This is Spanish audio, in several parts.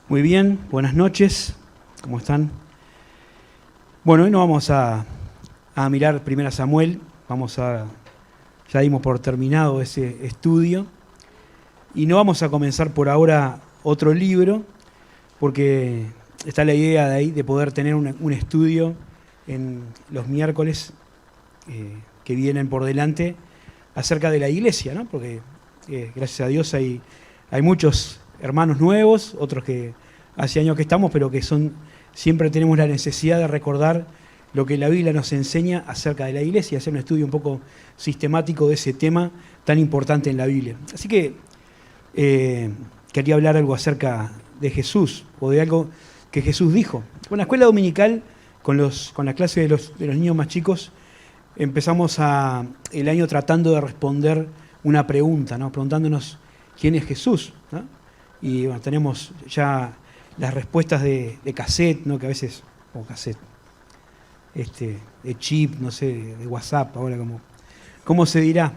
Muy bien, buenas noches, ¿cómo están? Bueno, hoy no vamos a mirar 1 Samuel, ya dimos por terminado ese estudio, y no vamos a comenzar por ahora otro libro, porque está la idea de ahí de poder tener un estudio en los miércoles que vienen por delante acerca de la iglesia, ¿no? Porque gracias a Dios hay muchos hermanos nuevos, otros que hace años que estamos, pero que siempre tenemos la necesidad de recordar lo que la Biblia nos enseña acerca de la iglesia, hacer un estudio un poco sistemático de ese tema tan importante en la Biblia. Así que quería hablar algo acerca de Jesús, o de algo que Jesús dijo. Con la escuela dominical, con la clase de los niños más chicos, empezamos el año tratando de responder una pregunta, ¿no? Preguntándonos quién es Jesús, ¿no? Y bueno, tenemos ya las respuestas de cassette, ¿no? Que a veces, o cassette, de chip, no sé, de WhatsApp, ahora ¿cómo se dirá?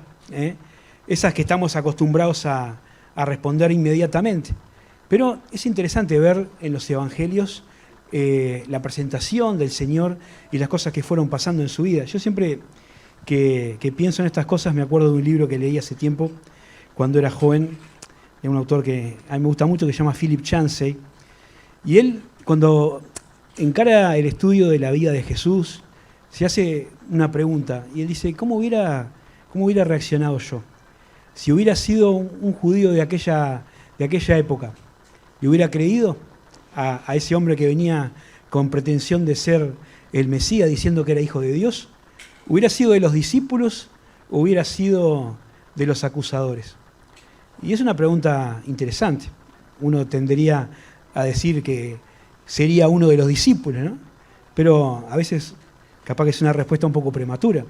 Esas que estamos acostumbrados a responder inmediatamente. Pero es interesante ver en los evangelios la presentación del Señor y las cosas que fueron pasando en su vida. Yo siempre que pienso en estas cosas me acuerdo de un libro que leí hace tiempo, cuando era joven, de un autor que a mí me gusta mucho, que se llama Philip Yancey. Y él, cuando encara el estudio de la vida de Jesús, se hace una pregunta, y él dice, ¿cómo hubiera reaccionado yo? Si hubiera sido un judío de aquella época, ¿le hubiera creído a ese hombre que venía con pretensión de ser el Mesías, diciendo que era hijo de Dios? ¿Hubiera sido de los discípulos o hubiera sido de los acusadores? Y es una pregunta interesante. Uno tendería a decir que sería uno de los discípulos, ¿no? Pero a veces capaz que es una respuesta un poco prematura.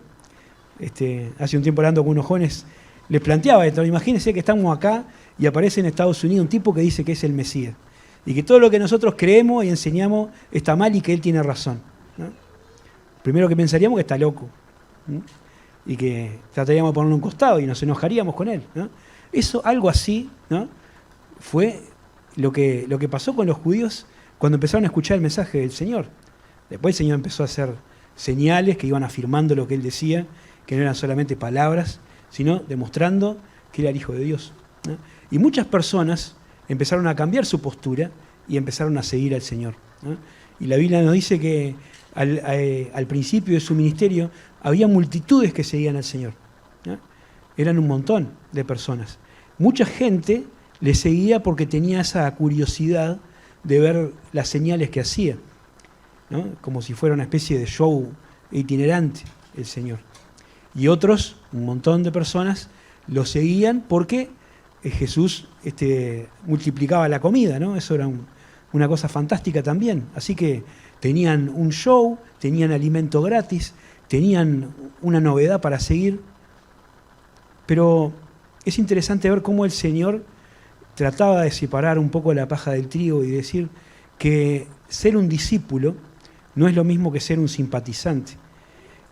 Hace un tiempo hablando con unos jóvenes, les planteaba esto. Imagínense que estamos acá y aparece en Estados Unidos un tipo que dice que es el Mesías y que todo lo que nosotros creemos y enseñamos está mal y que él tiene razón, ¿no? Primero que pensaríamos que está loco, ¿no? Y que trataríamos de ponerlo a un costado y nos enojaríamos con él, ¿no? Eso, algo así, ¿no? Fue lo que pasó con los judíos cuando empezaron a escuchar el mensaje del Señor. Después el Señor empezó a hacer señales que iban afirmando lo que Él decía, que no eran solamente palabras, sino demostrando que era el Hijo de Dios, ¿no? Y muchas personas empezaron a cambiar su postura y empezaron a seguir al Señor, ¿no? Y la Biblia nos dice que al principio de su ministerio había multitudes que seguían al Señor, ¿no? Eran un montón de personas. Mucha gente le seguía porque tenía esa curiosidad de ver las señales que hacía, ¿no? Como si fuera una especie de show itinerante el Señor. Y otros, un montón de personas, lo seguían porque Jesús multiplicaba la comida, ¿no? Eso era una cosa fantástica también. Así que tenían un show, tenían alimento gratis, tenían una novedad para seguir. Pero es interesante ver cómo el Señor trataba de separar un poco la paja del trigo y decir que ser un discípulo no es lo mismo que ser un simpatizante.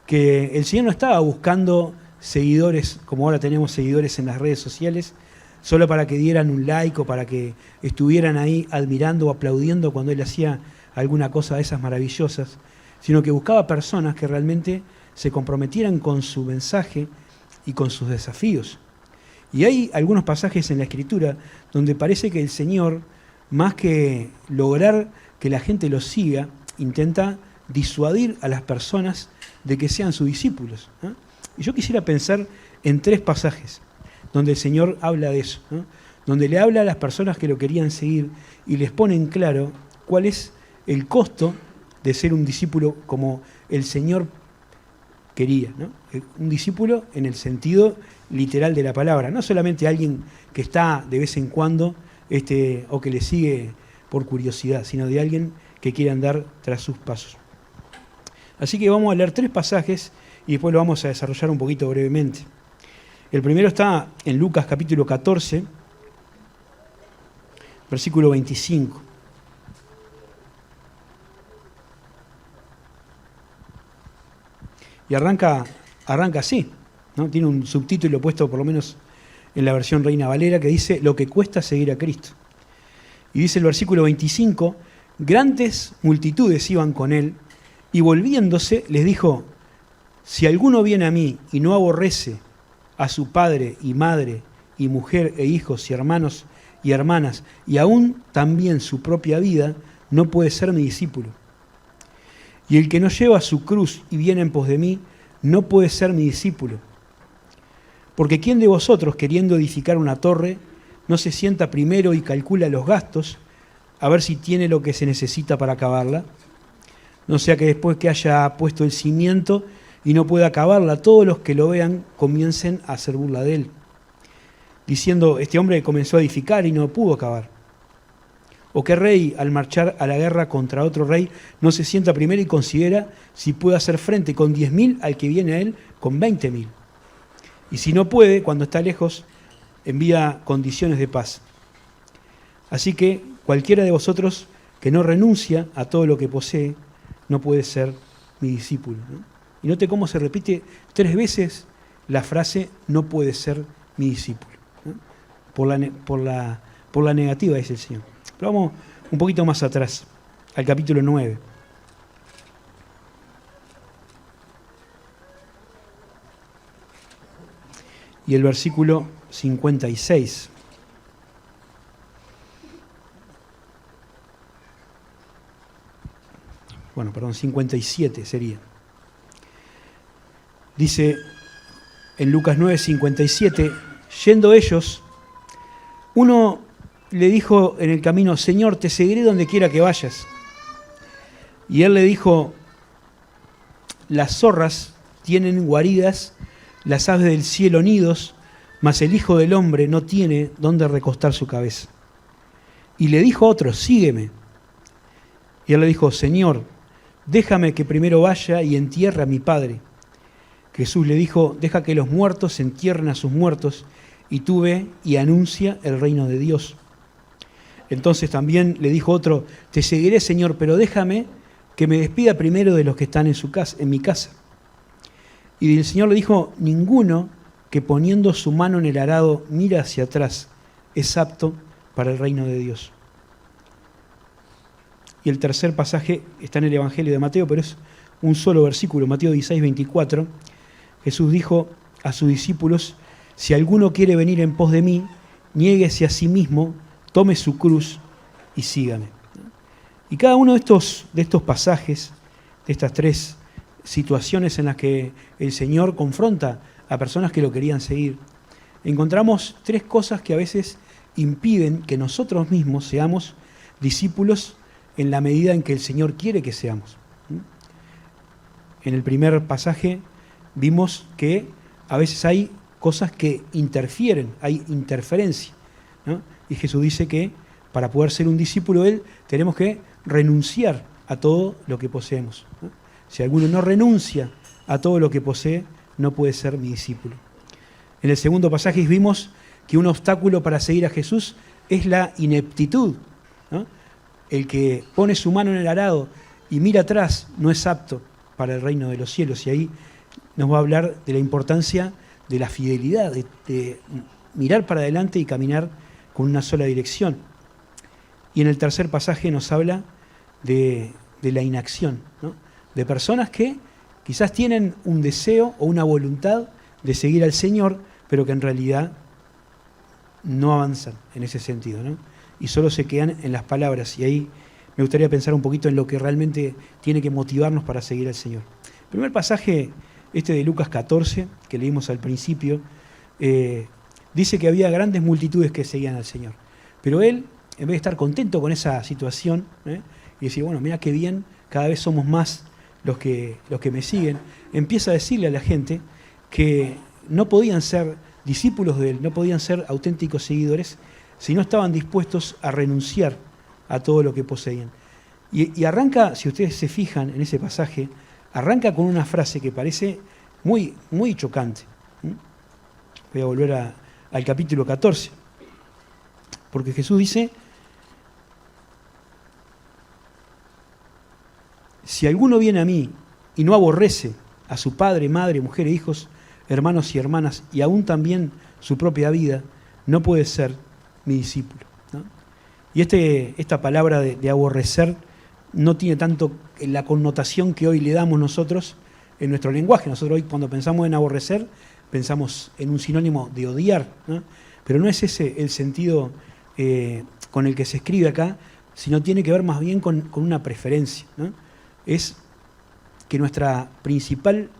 Que el Señor no estaba buscando seguidores, como ahora tenemos seguidores en las redes sociales, solo para que dieran un like o para que estuvieran ahí admirando o aplaudiendo cuando Él hacía alguna cosa de esas maravillosas, sino que buscaba personas que realmente se comprometieran con su mensaje y con sus desafíos. Y hay algunos pasajes en la Escritura donde parece que el Señor, más que lograr que la gente lo siga, intenta disuadir a las personas de que sean sus discípulos, ¿no? Y yo quisiera pensar en 3 pasajes donde el Señor habla de eso, ¿no? Donde le habla a las personas que lo querían seguir y les pone en claro cuál es el costo de ser un discípulo como el Señor quería, ¿no? Un discípulo en el sentido literal de la palabra, no solamente alguien que está de vez en cuando o que le sigue por curiosidad, sino de alguien que quiere andar tras sus pasos. Así que vamos a leer 3 pasajes y después lo vamos a desarrollar un poquito brevemente. El primero está en Lucas capítulo 14, versículo 25. Y arranca así, ¿no? Tiene un subtítulo puesto por lo menos en la versión Reina Valera que dice: lo que cuesta seguir a Cristo. Y dice el versículo 25, grandes multitudes iban con él, y volviéndose les dijo, si alguno viene a mí y no aborrece a su padre y madre y mujer e hijos y hermanos y hermanas, y aún también su propia vida, no puede ser mi discípulo. Y el que no lleva su cruz y viene en pos de mí, no puede ser mi discípulo. Porque ¿quién de vosotros, queriendo edificar una torre, no se sienta primero y calcula los gastos, a ver si tiene lo que se necesita para acabarla? No sea que después que haya puesto el cimiento y no pueda acabarla, todos los que lo vean comiencen a hacer burla de él, diciendo, este hombre comenzó a edificar y no pudo acabar. ¿O qué rey, al marchar a la guerra contra otro rey, no se sienta primero y considera si puede hacer frente con 10.000 al que viene a él con 20.000? Y si no puede, cuando está lejos, envía condiciones de paz. Así que cualquiera de vosotros que no renuncia a todo lo que posee, no puede ser mi discípulo, ¿no? Y note cómo se repite 3 veces la frase, no puede ser mi discípulo, ¿no? Por la negativa, dice el Señor. Pero vamos un poquito más atrás, al capítulo 9. Y el versículo 56. Bueno, perdón, 57 sería. Dice en Lucas 9, 57, yendo ellos, uno le dijo en el camino, Señor, te seguiré donde quiera que vayas. Y él le dijo, las zorras tienen guaridas, las aves del cielo nidos, mas el Hijo del Hombre no tiene dónde recostar su cabeza. Y le dijo a otro, sígueme. Y él le dijo, Señor, déjame que primero vaya y entierre a mi padre. Jesús le dijo, deja que los muertos entierren a sus muertos, y tú ve y anuncia el reino de Dios. Entonces también le dijo otro, te seguiré, Señor, pero déjame que me despida primero de los que están en mi casa. Y el Señor le dijo, ninguno que poniendo su mano en el arado mira hacia atrás es apto para el reino de Dios. Y el tercer pasaje está en el Evangelio de Mateo, pero es un solo versículo, Mateo 16, 24. Jesús dijo a sus discípulos, si alguno quiere venir en pos de mí, niéguese a sí mismo, tome su cruz y sígame. Y cada uno de estos pasajes, de estas 3 situaciones en las que el Señor confronta a personas que lo querían seguir, encontramos 3 cosas que a veces impiden que nosotros mismos seamos discípulos en la medida en que el Señor quiere que seamos. En el primer pasaje vimos que a veces hay cosas que interfieren, hay interferencia, ¿no? Y Jesús dice que para poder ser un discípulo de Él tenemos que renunciar a todo lo que poseemos, ¿no? Si alguno no renuncia a todo lo que posee, no puede ser mi discípulo. En el segundo pasaje vimos que un obstáculo para seguir a Jesús es la ineptitud, ¿no? El que pone su mano en el arado y mira atrás no es apto para el reino de los cielos. Y ahí nos va a hablar de la importancia de la fidelidad, de mirar para adelante y caminar con una sola dirección. Y en el tercer pasaje nos habla de la inacción, ¿no? De personas que quizás tienen un deseo o una voluntad de seguir al Señor, pero que en realidad no avanzan en ese sentido, ¿no? Y solo se quedan en las palabras. Y ahí me gustaría pensar un poquito en lo que realmente tiene que motivarnos para seguir al Señor. El primer pasaje, este de Lucas 14, que leímos al principio, dice que había grandes multitudes que seguían al Señor. Pero él, en vez de estar contento con esa situación, y decir, bueno, mira qué bien, cada vez somos más los que me siguen, empieza a decirle a la gente que no podían ser discípulos de él, no podían ser auténticos seguidores, si no estaban dispuestos a renunciar a todo lo que poseían. Y arranca, si ustedes se fijan en ese pasaje, arranca con una frase que parece muy, muy chocante. Voy a volver al capítulo 14, porque Jesús dice, si alguno viene a mí y no aborrece a su padre, madre, mujer e hijos, hermanos y hermanas, y aún también su propia vida, no puede ser mi discípulo, ¿no? Y esta palabra de aborrecer no tiene tanto la connotación que hoy le damos nosotros en nuestro lenguaje. Nosotros hoy cuando pensamos en aborrecer, pensamos en un sinónimo de odiar, ¿no? Pero no es ese el sentido con el que se escribe acá, sino tiene que ver más bien con una preferencia, ¿no? Es que nuestra principal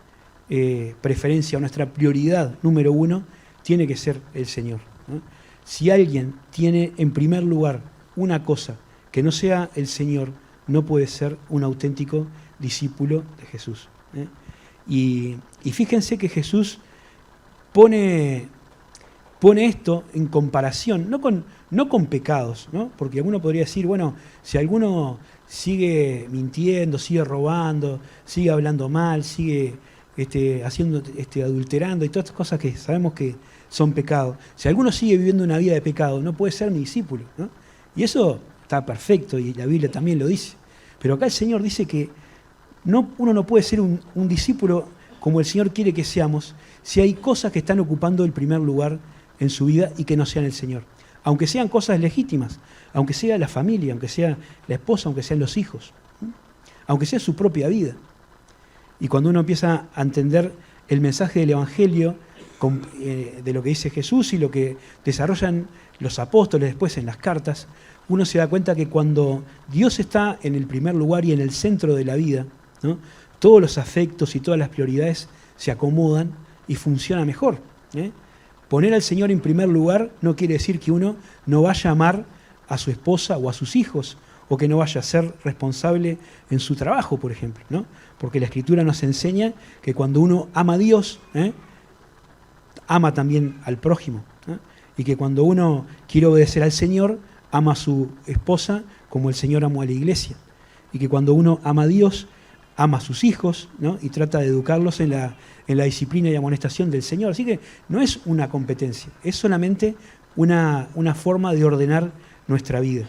preferencia, nuestra prioridad número uno, tiene que ser el Señor, ¿no? Si alguien tiene en primer lugar una cosa que no sea el Señor, no puede ser un auténtico discípulo de Jesús, ¿eh? Y fíjense que Jesús pone esto en comparación, no con pecados, ¿no? Porque alguno podría decir, bueno, si alguno sigue mintiendo, sigue robando, sigue hablando mal, sigue adulterando y todas estas cosas que sabemos que son pecados, si alguno sigue viviendo una vida de pecado, no puede ser mi discípulo, ¿no? Y eso está perfecto y la Biblia también lo dice. Pero acá el Señor dice que uno no puede ser un discípulo como el Señor quiere que seamos si hay cosas que están ocupando el primer lugar en su vida y que no sean el Señor. Aunque sean cosas legítimas, aunque sea la familia, aunque sea la esposa, aunque sean los hijos, aunque sea su propia vida. Y cuando uno empieza a entender el mensaje del Evangelio, de lo que dice Jesús y lo que desarrollan los apóstoles después en las cartas, uno se da cuenta que cuando Dios está en el primer lugar y en el centro de la vida, ¿no? Todos los afectos y todas las prioridades se acomodan y funciona mejor, ¿eh? Poner al Señor en primer lugar no quiere decir que uno no vaya a amar a su esposa o a sus hijos, o que no vaya a ser responsable en su trabajo, por ejemplo, ¿no? Porque la Escritura nos enseña que cuando uno ama a Dios, ama también al prójimo, ¿eh? Y que cuando uno quiere obedecer al Señor, ama a su esposa como el Señor amó a la iglesia. Y que cuando uno ama a Dios, ama a sus hijos, ¿no? Y trata de educarlos en la disciplina y amonestación del Señor. Así que no es una competencia, es solamente una forma de ordenar nuestra vida.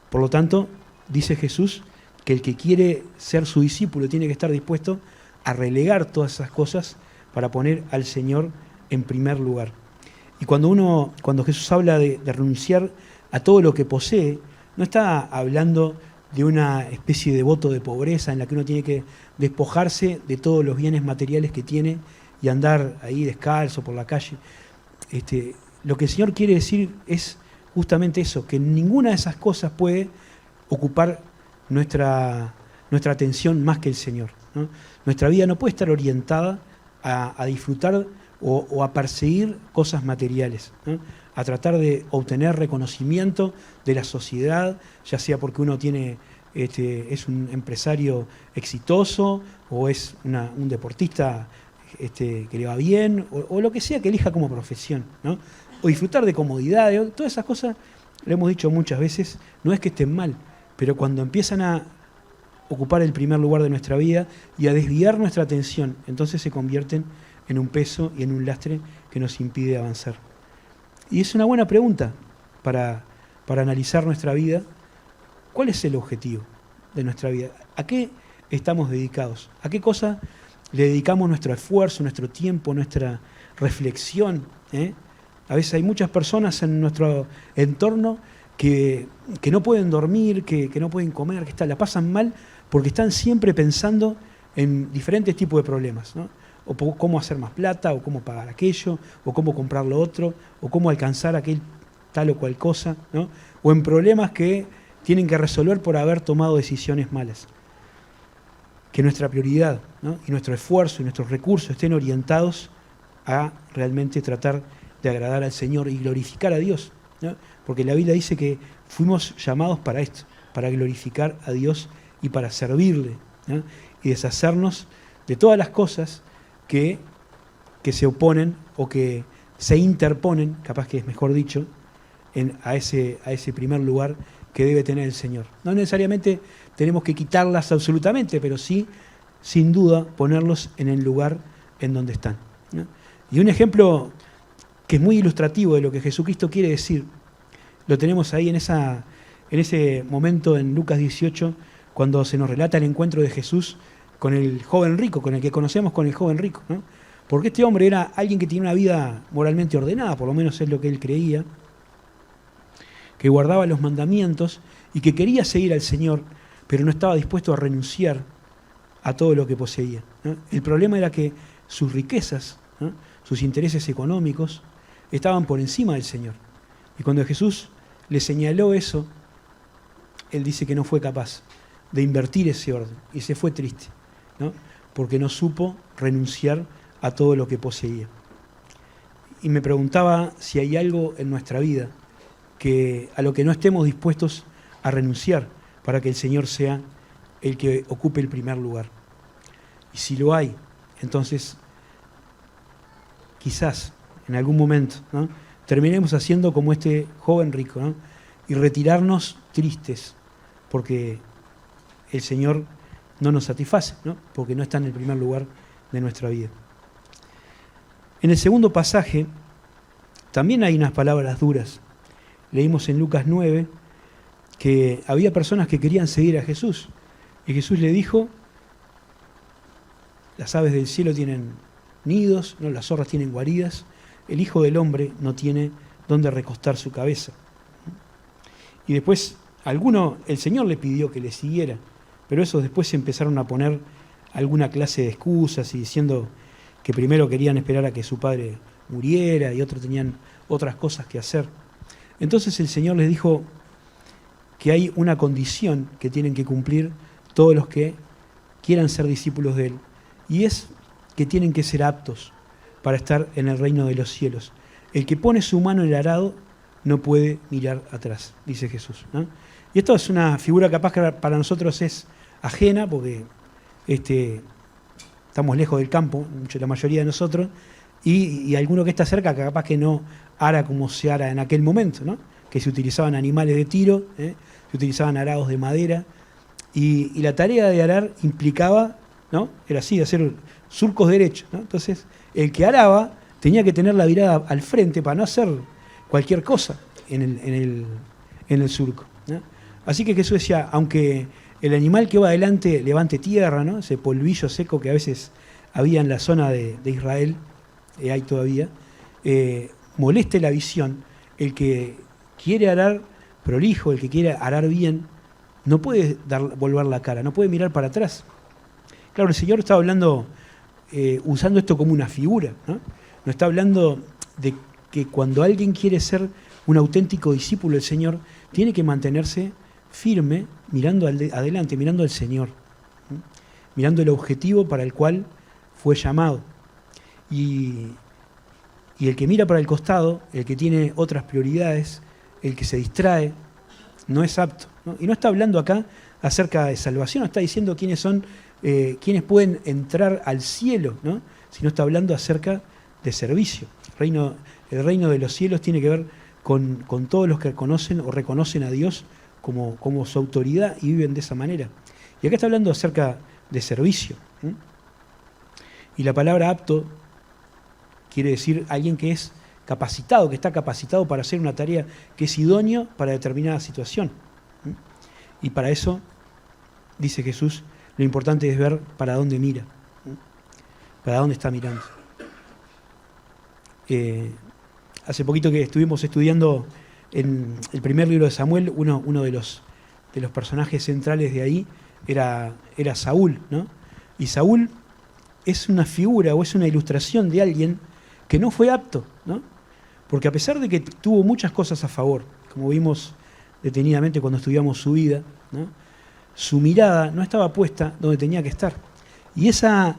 Por lo tanto, dice Jesús que el que quiere ser su discípulo tiene que estar dispuesto a relegar todas esas cosas para poner al Señor en primer lugar. Y cuando Jesús habla de renunciar a todo lo que posee, no está hablando de una especie de voto de pobreza en la que uno tiene que despojarse de todos los bienes materiales que tiene y andar ahí descalzo por la calle. Lo que el Señor quiere decir es justamente eso, que ninguna de esas cosas puede ocupar nuestra atención más que el Señor, ¿no? Nuestra vida no puede estar orientada a disfrutar o a perseguir cosas materiales, ¿no? A tratar de obtener reconocimiento de la sociedad, ya sea porque uno es un empresario exitoso o es un deportista que le va bien, o lo que sea que elija como profesión, ¿no? O disfrutar de comodidades, todas esas cosas, lo hemos dicho muchas veces, no es que estén mal, pero cuando empiezan a ocupar el primer lugar de nuestra vida y a desviar nuestra atención, entonces se convierten en un peso y en un lastre que nos impide avanzar. Y es una buena pregunta para analizar nuestra vida. ¿Cuál es el objetivo de nuestra vida? ¿A qué estamos dedicados? ¿A qué cosa le dedicamos nuestro esfuerzo, nuestro tiempo, nuestra reflexión? A veces hay muchas personas en nuestro entorno que no pueden dormir, que no pueden comer, que la pasan mal porque están siempre pensando en diferentes tipos de problemas, ¿no? O cómo hacer más plata, o cómo pagar aquello, o cómo comprar lo otro, o cómo alcanzar aquel tal o cual cosa, ¿no? O en problemas que tienen que resolver por haber tomado decisiones malas. Que nuestra prioridad, ¿no? Y nuestro esfuerzo y nuestros recursos estén orientados a realmente tratar de agradar al Señor y glorificar a Dios, ¿no? Porque la Biblia dice que fuimos llamados para esto, para glorificar a Dios y para servirle, ¿no? Y deshacernos de todas las cosas que se oponen o que se interponen, capaz que es mejor dicho, a ese primer lugar que debe tener el Señor. No necesariamente tenemos que quitarlas absolutamente, pero sí, sin duda, ponerlos en el lugar en donde están, ¿no? Y un ejemplo que es muy ilustrativo de lo que Jesucristo quiere decir, lo tenemos ahí en ese momento en Lucas 18, cuando se nos relata el encuentro de Jesús con el joven rico, con el que conocemos con el joven rico, ¿no? Porque este hombre era alguien que tenía una vida moralmente ordenada, por lo menos es lo que él creía, que guardaba los mandamientos y que quería seguir al Señor, pero no estaba dispuesto a renunciar a todo lo que poseía, ¿no? El problema era que sus riquezas, ¿no?, sus intereses económicos, estaban por encima del Señor. Y cuando Jesús le señaló eso, él dice que no fue capaz de invertir ese orden y se fue triste, ¿no?, porque no supo renunciar a todo lo que poseía. Y me preguntaba si hay algo en nuestra vida a lo que no estemos dispuestos a renunciar para que el Señor sea el que ocupe el primer lugar. Y si lo hay, entonces quizás en algún momento, ¿no?, terminemos haciendo como este joven rico, ¿no?, y retirarnos tristes porque el Señor no nos satisface, ¿no?, porque no está en el primer lugar de nuestra vida. En el segundo pasaje también hay unas palabras duras. Leímos en Lucas 9 que había personas que querían seguir a Jesús y Jesús le dijo: las aves del cielo tienen nidos, ¿no?, las zorras tienen guaridas, el Hijo del Hombre no tiene dónde recostar su cabeza. Y después el Señor le pidió que le siguiera, pero esos después se empezaron a poner alguna clase de excusas y diciendo que primero querían esperar a que su padre muriera y otros tenían otras cosas que hacer. Entonces el Señor les dijo que hay una condición que tienen que cumplir todos los que quieran ser discípulos de Él, y es que tienen que ser aptos para estar en el reino de los cielos. El que pone su mano en el arado no puede mirar atrás, dice Jesús, ¿no? Y esto es una figura capaz que para nosotros es ajena, porque estamos lejos del campo, la mayoría de nosotros, y alguno que está cerca capaz que no ara como se ara en aquel momento, ¿no?, que se utilizaban animales de tiro, se utilizaban arados de madera, y la tarea de arar implicaba, ¿no?, era así, hacer surcos derechos, ¿no? Entonces, el que araba tenía que tener la mirada al frente para no hacer cualquier cosa en el surco, ¿no? Así que Jesús decía, aunque el animal que va adelante levante tierra, ¿no?, ese polvillo seco que a veces había en la zona de Israel, hay todavía, moleste la visión, el que quiere arar prolijo, el que quiere arar bien, no puede volver la cara, no puede mirar para atrás. Claro, el Señor está hablando, usando esto como una figura, ¿no? No está hablando de que cuando alguien quiere ser un auténtico discípulo del Señor, tiene que mantenerse firme, mirando adelante, mirando al Señor, ¿sí?, mirando el objetivo para el cual fue llamado. Y el que mira para el costado, el que tiene otras prioridades, el que se distrae, no es apto, ¿no? Y no está hablando acá acerca de salvación, no está diciendo quiénes son, quiénes pueden entrar al cielo, ¿no?, sino está hablando acerca de servicio. El reino de los cielos tiene que ver con todos los que conocen o reconocen a Dios como su autoridad y viven de esa manera. Y acá está hablando acerca de servicio, ¿sí? Y la palabra apto quiere decir alguien que es capacitado, que está capacitado para hacer una tarea, que es idóneo para determinada situación, ¿sí? Y para eso, dice Jesús, lo importante es ver para dónde mira, ¿sí?, para dónde está mirando. Hace poquito que estuvimos estudiando en el primer libro de Samuel, uno de los personajes centrales de ahí era Saúl, ¿no? Y Saúl es una figura o es una ilustración de alguien que no fue apto, ¿no? Porque a pesar de que tuvo muchas cosas a favor, como vimos detenidamente cuando estudiamos su vida, ¿no?, su mirada no estaba puesta donde tenía que estar. Y esa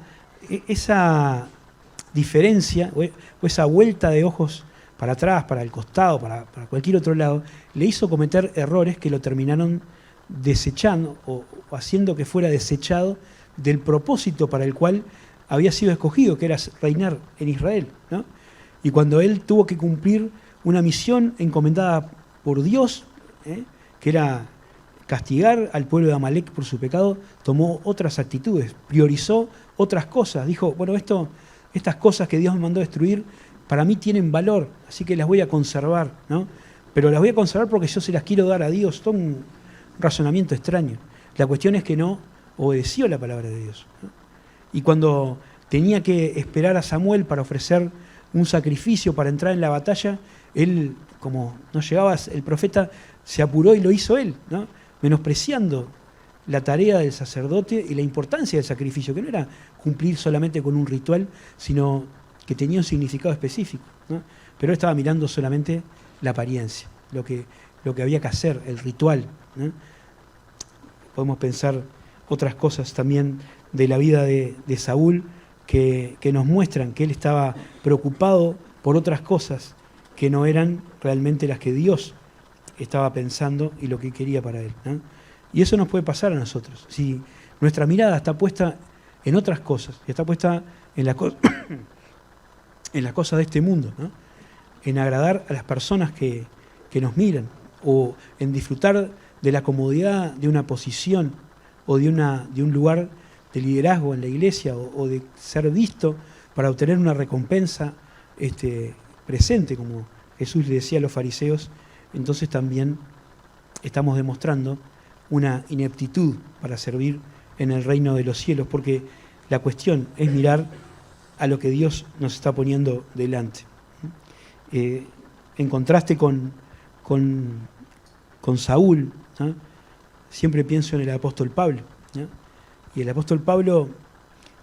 diferencia o esa vuelta de ojos para atrás, para el costado, para cualquier otro lado, le hizo cometer errores que lo terminaron desechando o haciendo que fuera desechado del propósito para el cual había sido escogido, que era reinar en Israel, ¿no? Y cuando él tuvo que cumplir una misión encomendada por Dios, que era castigar al pueblo de Amalek por su pecado, tomó otras actitudes, priorizó otras cosas, dijo, bueno, estas cosas que Dios me mandó a destruir, para mí tienen valor, así que las voy a conservar, ¿no? Pero las voy a conservar porque yo se las quiero dar a Dios. Todo un razonamiento extraño. La cuestión es que no obedeció la palabra de Dios, ¿no? Y cuando tenía que esperar a Samuel para ofrecer un sacrificio para entrar en la batalla, Él, como no llegaba, el profeta se apuró y lo hizo él, ¿no? Menospreciando la tarea del sacerdote y la importancia del sacrificio, que no era cumplir solamente con un ritual, sino que tenía un significado específico, ¿no? Pero él estaba mirando solamente la apariencia, lo que había que hacer, el ritual, ¿no? Podemos pensar otras cosas también de la vida de Saúl que nos muestran que él estaba preocupado por otras cosas que no eran realmente las que Dios estaba pensando y lo que quería para él, ¿no? Y eso nos puede pasar a nosotros. Si nuestra mirada está puesta en otras cosas, está puesta en las cosas de este mundo, ¿no? En agradar a las personas que nos miran, o en disfrutar de la comodidad de una posición o de un lugar de liderazgo en la iglesia, o de ser visto para obtener una recompensa presente, como Jesús le decía a los fariseos, entonces también estamos demostrando una ineptitud para servir en el reino de los cielos, porque la cuestión es mirar a lo que Dios nos está poniendo delante. En contraste con Saúl, ¿no? Siempre pienso en el apóstol Pablo, ¿no? Y el apóstol Pablo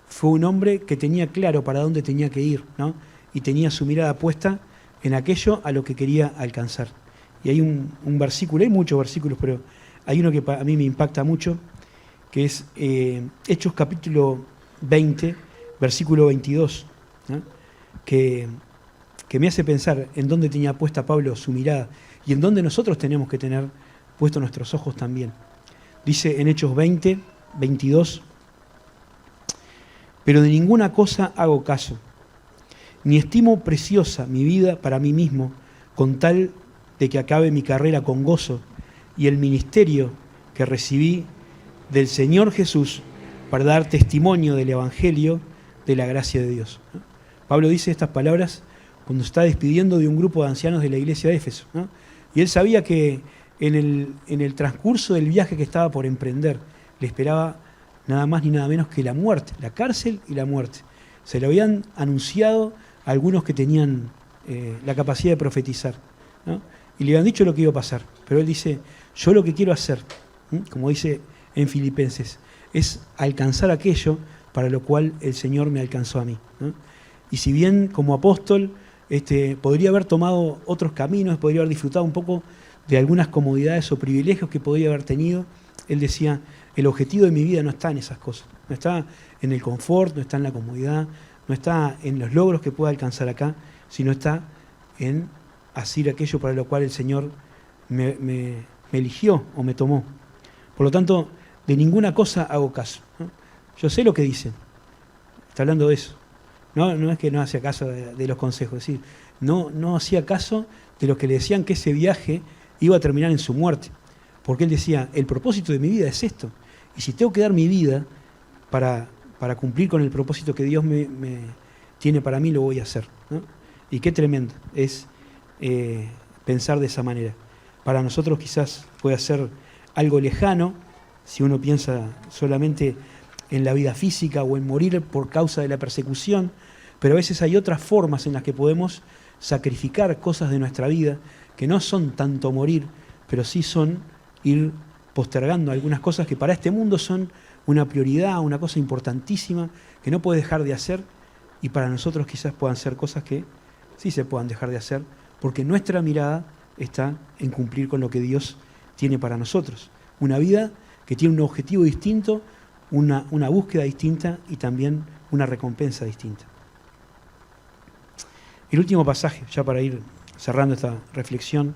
fue un hombre que tenía claro para dónde tenía que ir, ¿no? Y tenía su mirada puesta en aquello a lo que quería alcanzar. Y hay un versículo, hay muchos versículos, pero hay uno que a mí me impacta mucho, que es Hechos capítulo 20, versículo 22, ¿no? que me hace pensar en dónde tenía puesta Pablo su mirada y en dónde nosotros tenemos que tener puestos nuestros ojos también. Dice en Hechos 20, 22, pero de ninguna cosa hago caso, ni estimo preciosa mi vida para mí mismo, con tal de que acabe mi carrera con gozo y el ministerio que recibí del Señor Jesús para dar testimonio del Evangelio de la gracia de Dios, ¿no? Pablo dice estas palabras cuando está despidiendo de un grupo de ancianos de la iglesia de Éfeso, ¿no? Y él sabía que en el transcurso del viaje que estaba por emprender le esperaba nada más ni nada menos que la muerte, la cárcel y la muerte. Se lo habían anunciado a algunos que tenían la capacidad de profetizar, ¿no? Y le habían dicho lo que iba a pasar, pero él dice, yo lo que quiero hacer, como dice en Filipenses, es alcanzar aquello para lo cual el Señor me alcanzó a mí, ¿no? Y si bien como apóstol podría haber tomado otros caminos, podría haber disfrutado un poco de algunas comodidades o privilegios que podría haber tenido, él decía, el objetivo de mi vida no está en esas cosas, no está en el confort, no está en la comodidad, no está en los logros que pueda alcanzar acá, sino está en hacer aquello para lo cual el Señor me eligió o me tomó. Por lo tanto, de ninguna cosa hago caso, ¿no? Yo sé lo que dicen, está hablando de eso. No es que no hacía caso de los consejos, es decir, no hacía caso de los que le decían que ese viaje iba a terminar en su muerte. Porque él decía, el propósito de mi vida es esto. Y si tengo que dar mi vida para cumplir con el propósito que Dios me tiene para mí, lo voy a hacer, ¿no? Y qué tremendo es pensar de esa manera. Para nosotros quizás pueda ser algo lejano, si uno piensa solamente en la vida física o en morir por causa de la persecución, pero a veces hay otras formas en las que podemos sacrificar cosas de nuestra vida que no son tanto morir, pero sí son ir postergando algunas cosas que para este mundo son una prioridad, una cosa importantísima que no puede dejar de hacer, y para nosotros quizás puedan ser cosas que sí se puedan dejar de hacer, porque nuestra mirada está en cumplir con lo que Dios tiene para nosotros. Una vida que tiene un objetivo distinto, una búsqueda distinta y también una recompensa distinta. El último pasaje, ya para ir cerrando esta reflexión,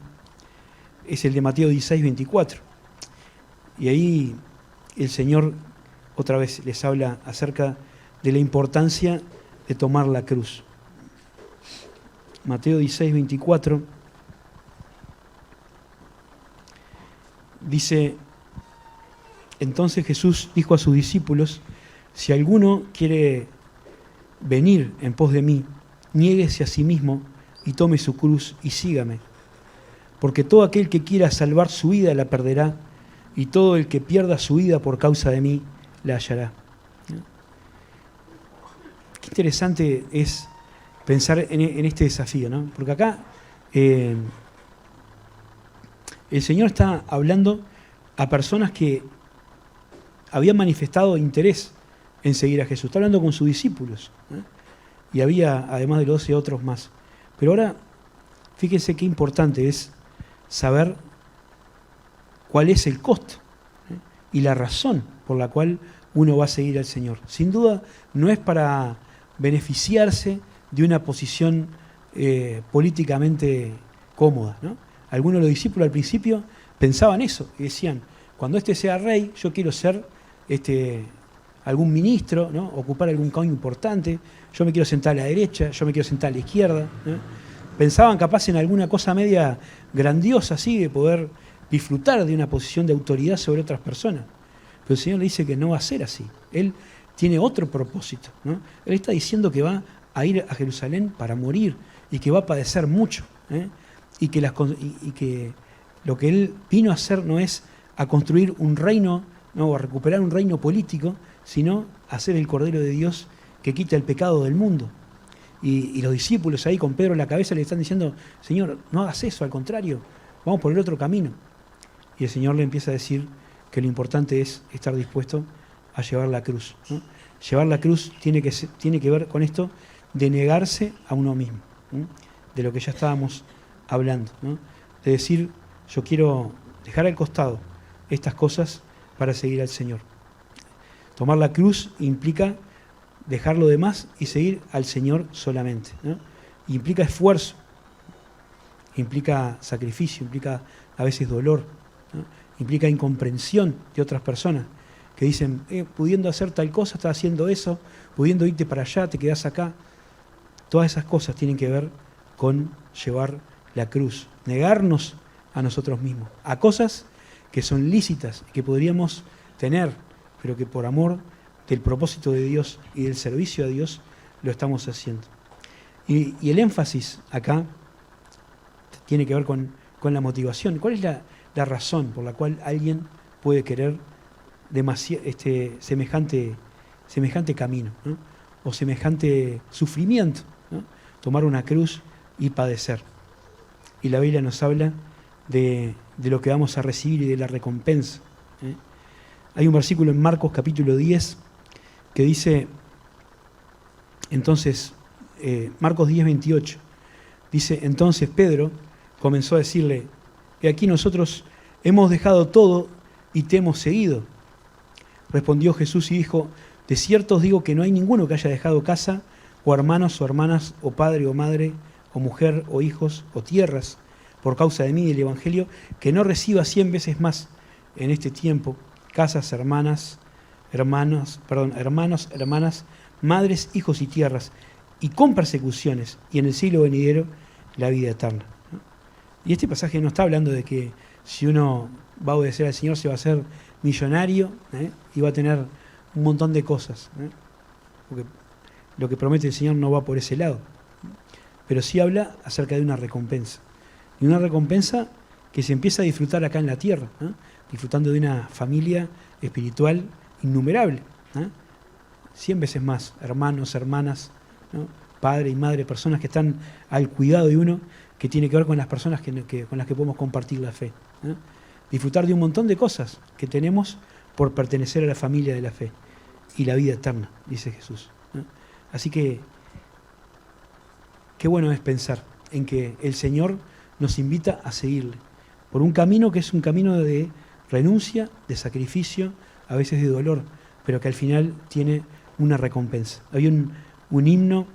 es el de Mateo 16, 24. Y ahí el Señor otra vez les habla acerca de la importancia de tomar la cruz. Mateo 16, 24 dice, entonces Jesús dijo a sus discípulos, si alguno quiere venir en pos de mí, niéguese a sí mismo y tome su cruz y sígame. Porque todo aquel que quiera salvar su vida la perderá, y todo el que pierda su vida por causa de mí la hallará. Qué interesante es pensar en este desafío, ¿no? Porque acá el Señor está hablando a personas que habían manifestado interés en seguir a Jesús. Está hablando con sus discípulos, ¿eh? Y había, además de los 12, otros más. Pero ahora, fíjense qué importante es saber cuál es el costo, ¿eh? Y la razón por la cual uno va a seguir al Señor. Sin duda, no es para beneficiarse de una posición políticamente cómoda, ¿no? Algunos de los discípulos al principio pensaban eso y decían, cuando este sea rey, yo quiero ser algún ministro, ¿no? Ocupar algún cargo importante, yo me quiero sentar a la derecha, yo me quiero sentar a la izquierda, ¿no? Pensaban capaz en alguna cosa media grandiosa así, de poder disfrutar de una posición de autoridad sobre otras personas. Pero el Señor le dice que no va a ser así. Él tiene otro propósito, ¿no? Él está diciendo que va a ir a Jerusalén para morir y que va a padecer mucho, ¿eh? Y que lo que Él vino a hacer no es a construir un reino, no, a recuperar un reino político, sino a ser el Cordero de Dios que quita el pecado del mundo. Y los discípulos ahí con Pedro en la cabeza le están diciendo, Señor, no hagas eso, al contrario, vamos por el otro camino. Y el Señor le empieza a decir que lo importante es estar dispuesto a llevar la cruz, ¿no? Llevar la cruz tiene que ver con esto de negarse a uno mismo, ¿no? De lo que ya estábamos hablando, ¿no? De decir, yo quiero dejar al costado estas cosas para seguir al Señor. Tomar la cruz implica dejar lo demás y seguir al Señor solamente, ¿no? Implica esfuerzo, implica sacrificio, implica a veces dolor, ¿no? Implica incomprensión de otras personas que dicen, pudiendo hacer tal cosa, estás haciendo eso, pudiendo irte para allá, te quedás acá. Todas esas cosas tienen que ver con llevar la cruz, negarnos a nosotros mismos, a cosas que son lícitas, que podríamos tener, pero que por amor del propósito de Dios y del servicio a Dios lo estamos haciendo. Y el énfasis acá tiene que ver con la motivación. ¿Cuál es la razón por la cual alguien puede querer semejante camino, ¿no? O semejante sufrimiento, ¿no? Tomar una cruz y padecer? Y la Biblia nos habla de lo que vamos a recibir y de la recompensa, ¿eh? Hay un versículo en Marcos capítulo 10 que dice, entonces, Marcos 10, 28, dice, entonces Pedro comenzó a decirle, he aquí nosotros hemos dejado todo y te hemos seguido. Respondió Jesús y dijo, de cierto os digo que no hay ninguno que haya dejado casa, o hermanos o hermanas, o padre o madre, o mujer o hijos o tierras, por causa de mí y del Evangelio, que no reciba 100 veces más en este tiempo, casas, hermanos, hermanas, madres, hijos y tierras, y con persecuciones, y en el siglo venidero la vida eterna, ¿no? Y este pasaje no está hablando de que si uno va a obedecer al Señor se va a hacer millonario, y va a tener un montón de cosas, porque lo que promete el Señor no va por ese lado, pero sí habla acerca de una recompensa, y una recompensa que se empieza a disfrutar acá en la tierra, ¿no? Disfrutando de una familia espiritual innumerable, 100 veces más, hermanos, hermanas, ¿no? Padre y madre, personas que están al cuidado de uno, que tiene que ver con las personas con las que podemos compartir la fe, ¿no? Disfrutar de un montón de cosas que tenemos por pertenecer a la familia de la fe y la vida eterna, dice Jesús, ¿no? Así que qué bueno es pensar en que el Señor nos invita a seguirle por un camino que es un camino de renuncia, de sacrificio, a veces de dolor, pero que al final tiene una recompensa. Había un himno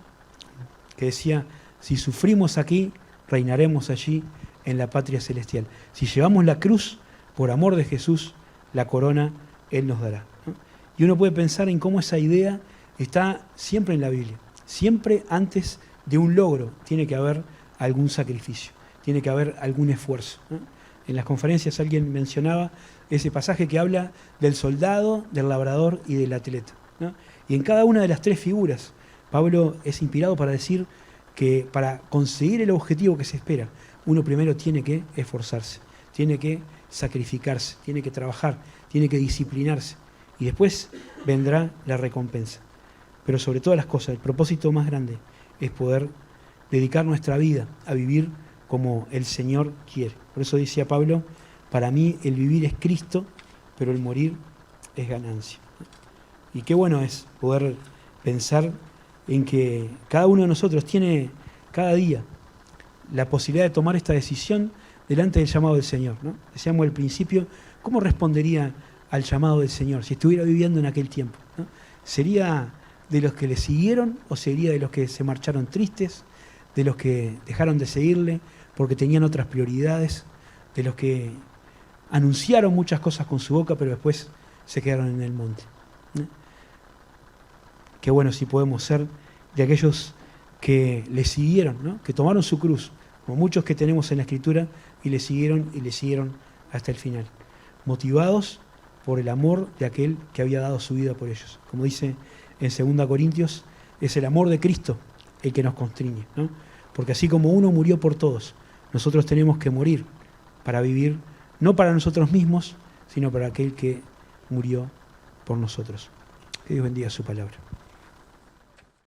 que decía, si sufrimos aquí, reinaremos allí en la patria celestial. Si llevamos la cruz, por amor de Jesús, la corona Él nos dará, ¿no? Y uno puede pensar en cómo esa idea está siempre en la Biblia. Siempre antes de un logro tiene que haber algún sacrificio, tiene que haber algún esfuerzo, ¿no? En las conferencias alguien mencionaba ese pasaje que habla del soldado, del labrador y del atleta, ¿no? Y en cada una de las tres figuras, Pablo es inspirado para decir que para conseguir el objetivo que se espera, uno primero tiene que esforzarse, tiene que sacrificarse, tiene que trabajar, tiene que disciplinarse, y después vendrá la recompensa. Pero sobre todas las cosas, el propósito más grande es poder dedicar nuestra vida a vivir como el Señor quiere. Por eso decía Pablo, para mí el vivir es Cristo, pero el morir es ganancia. Y qué bueno es poder pensar en que cada uno de nosotros tiene cada día la posibilidad de tomar esta decisión delante del llamado del Señor, ¿no? Decíamos al principio, ¿cómo respondería al llamado del Señor si estuviera viviendo en aquel tiempo, ¿no? ¿Sería de los que le siguieron o sería de los que se marcharon tristes, de los que dejaron de seguirle porque tenían otras prioridades, de los que anunciaron muchas cosas con su boca pero después se quedaron en el monte, ¿no? Qué bueno si podemos ser de aquellos que le siguieron, ¿no? Que tomaron su cruz, como muchos que tenemos en la Escritura, y le siguieron hasta el final, motivados por el amor de aquel que había dado su vida por ellos. Como dice en 2 Corintios, es el amor de Cristo el que nos constriñe, ¿no? Porque así como uno murió por todos, nosotros tenemos que morir para vivir, no para nosotros mismos, sino para aquel que murió por nosotros. Que Dios bendiga su palabra.